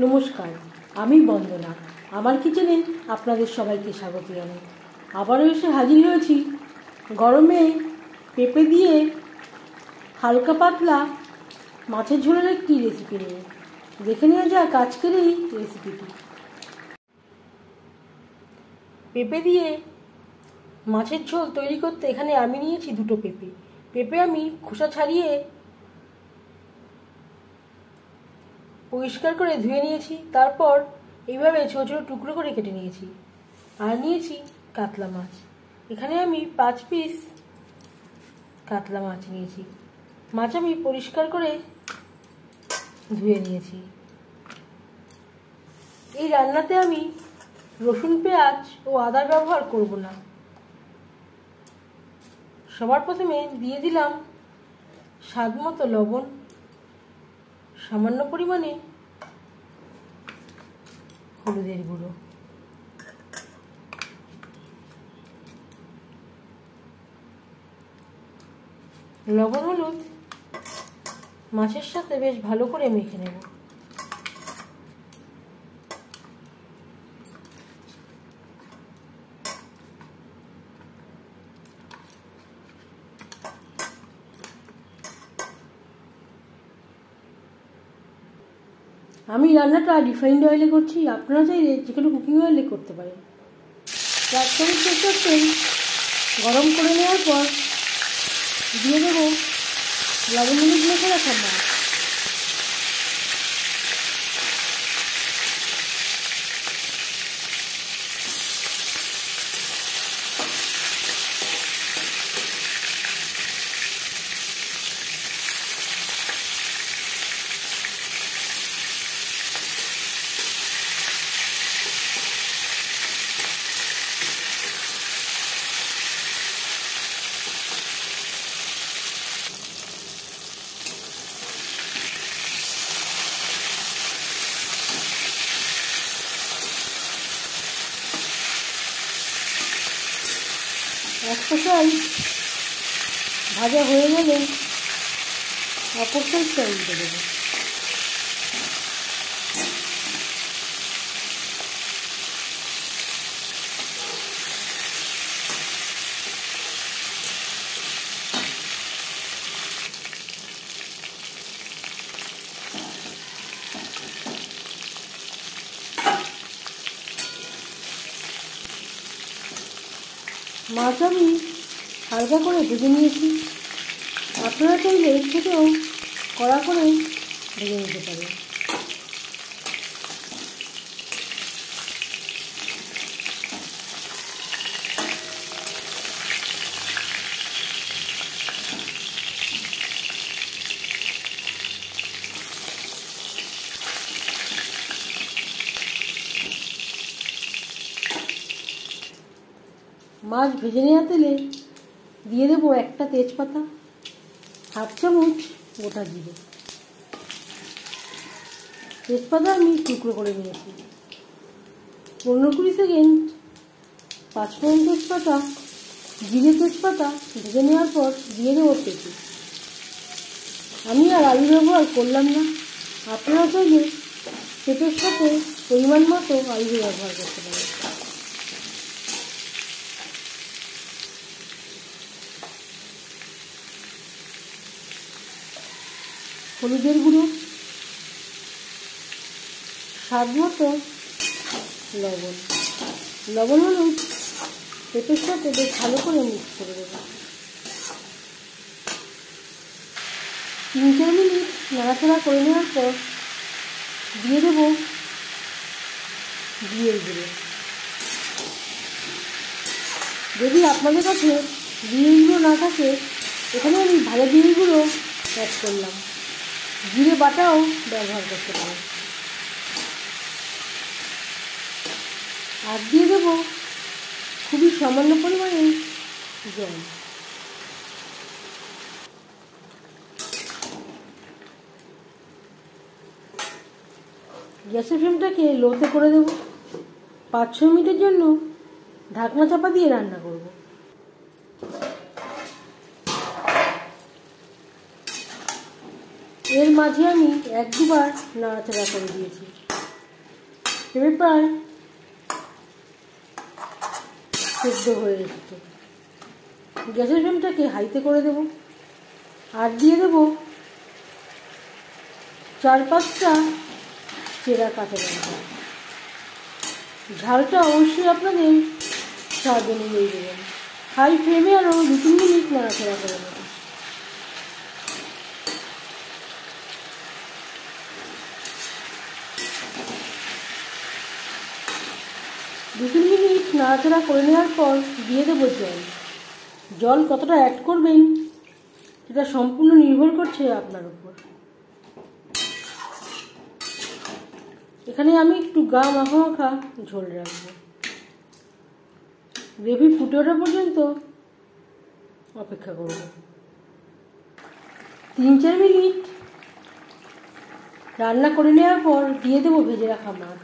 নমস্কার, আমি বন্দনা। আমার কিচেনে আপনাদের সবাইকে স্বাগত জানাই। আবারও এসে হাজির হয়েছি গরমে পেঁপে দিয়ে হালকা পাতলা মাছের ঝোলের একটি রেসিপি নিয়ে। দেখে নেওয়া যাক আজকের এই রেসিপিটি। পেঁপে দিয়ে মাছের ঝোল তৈরি করতে এখানে আমি নিয়েছি দুটো পেঁপে। পেঁপে আমি খোসা ছাড়িয়ে পরিষ্কার করে ধুয়ে নিয়েছি, তারপর এইভাবে ছোটো ছোটো টুকরো করে কেটে নিয়েছি। আর নিয়েছি কাতলা মাছ। এখানে আমি 5 পিস কাতলা মাছ নিয়েছি। মাছ আমি পরিষ্কার করে ধুয়ে নিয়েছি। এই রান্নাতে আমি রসুন, পেঁয়াজ ও আদার ব্যবহার করব না। সবার প্রথমে দিয়ে দিলাম স্বাদ মতো লবণ, সামান্য পরিমাণে হলুদের গুঁড়ো, লবণ হলুদ মাছের সাথে বেশ ভালো করে মেখে নেব। আমি রান্নাটা রিফাইন্ড অয়েলে করছি, আপনারা চাইলে যে কোনো কুকিং অয়েলে করতে পারেন। 1 চামচ সরষের তেল গরম করে নেওয়ার পর দিয়ে দেবো লবণ হলুদ মেখে রাখা মাছ। একটা সাইড ভাজা হয়ে গেলে অপর সাইডটা উল্টে দেবো। মাছ আমি হালকা করে ভেজে নিয়েছি। আপনারা চাইলে এর থেকেও কড়া করে ভেজে নিতে পারেন। মাছ ভেজে নেওয়া তেলে দিয়ে দেবো একটা তেজপাতা, 1/2 চামচ গোটা জিরে। তেজপাতা আমি টুকরো করে নিয়েছি। 15-20 সেকেন্ড 5 ফোড়ন তেজপাতা, জিরে তেজপাতা ভেজে নেওয়ার পর দিয়ে দেবো পেঁপে। আমি আর আলু ব্যবহার করলাম না। আপনারা চাইলে পেঁপের সাথে পরিমাণ মতো আলু ব্যবহার করতে পারেন। হলুদের গুঁড়ো, স্বাদ মতো লবণ, লবণ হলুদ পেঁপের সাথে বেশ ভালো করে মিক্স করে দেবো। 3-4 মিনিট নাড়াচাড়া করে নেওয়ার পর দিয়ে দেবো জিরের গুঁড়ো। যদি আপনাদের কাছে জিরের গুঁড়ো না থাকে, এখানে আমি ভাজা জিরের গুঁড়ো অ্যাড করলাম। জিরে বাটাও ব্যবহার করতে পারেন। আর দিয়ে দেবো খুবই সামান্য পরিমাণে জল। গ্যাসের ফ্লেমটাকে লোতে করে দেবো। 5-6 মিনিটের জন্য ঢাকনা চাপা দিয়ে রান্না করব। এর মাঝে আমি 1-2 বার নাড়াচাড়া করে দিয়েছি। এবার প্রায় সেদ্ধ হয়ে এসেছে। গ্যাসের ফ্লেমটাকে হাইতে করে দেব আর দিয়ে দেব 4-5টা চেরা কাঁচা লঙ্কা। ঝালটা অবশ্যই আপনাদের স্বাদ অনুযায়ী দেবেন। হাই ফ্লেমে আরও 2-3 মিনিট নাড়াচাড়া করে নেব। দু 3 মিনিট নাড়াচাড়া করে নেওয়ার পর দিয়ে দেবো জল। জল কতটা অ্যাড করবেন সেটা সম্পূর্ণ নির্ভর করছে আপনার উপর। এখানে আমি একটু গা মাখা মাখা ঝোল রাখবো। গ্রেভি ফুটে ওঠা পর্যন্ত অপেক্ষা করব। 3-4 মিনিট রান্না করে নেওয়ার পর দিয়ে দেবো ভেজে রাখা মাছ।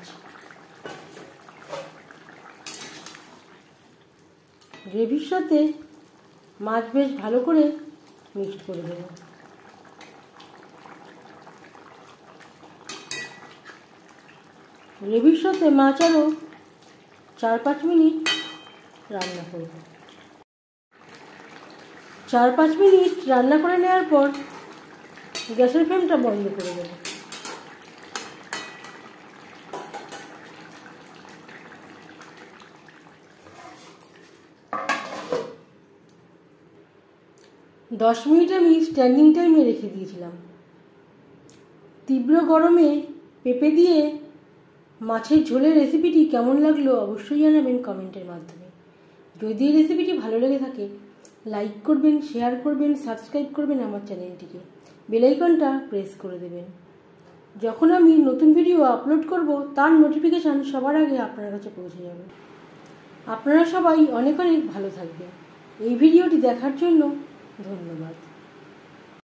গ্রেভির সাথে মাছ বেশ ভালো করে মিক্সড করে দেবো। গ্রেভির সাথে মাছ আরও 4-5 মিনিট রান্না করব। 4-5 মিনিট রান্না করে নেওয়ার পর গ্যাসের ফ্লেমটা বন্ধ করে দেব। দশ মিনিট আমি স্ট্যান্ডিং টাইমে রেখে দিয়েছিলাম। তীব্র গরমে পেঁপে দিয়ে মাছের ঝোলের রেসিপিটি কেমন লাগলো অবশ্যই জানাবেন কমেন্টের মাধ্যমে। যদি এই রেসিপিটি ভালো লেগে থাকে লাইক করবেন, শেয়ার করবেন, সাবস্ক্রাইব করবেন আমার চ্যানেলটিকে, বেল আইকনটা প্রেস করে দেবেন। যখন আমি নতুন ভিডিও আপলোড করব তার নোটিফিকেশান সবার আগে আপনার কাছে পৌঁছে যাবে। আপনারা সবাই অনেক অনেক ভালো থাকবেন। এই ভিডিওটি দেখার জন্য ধন্যবাদ।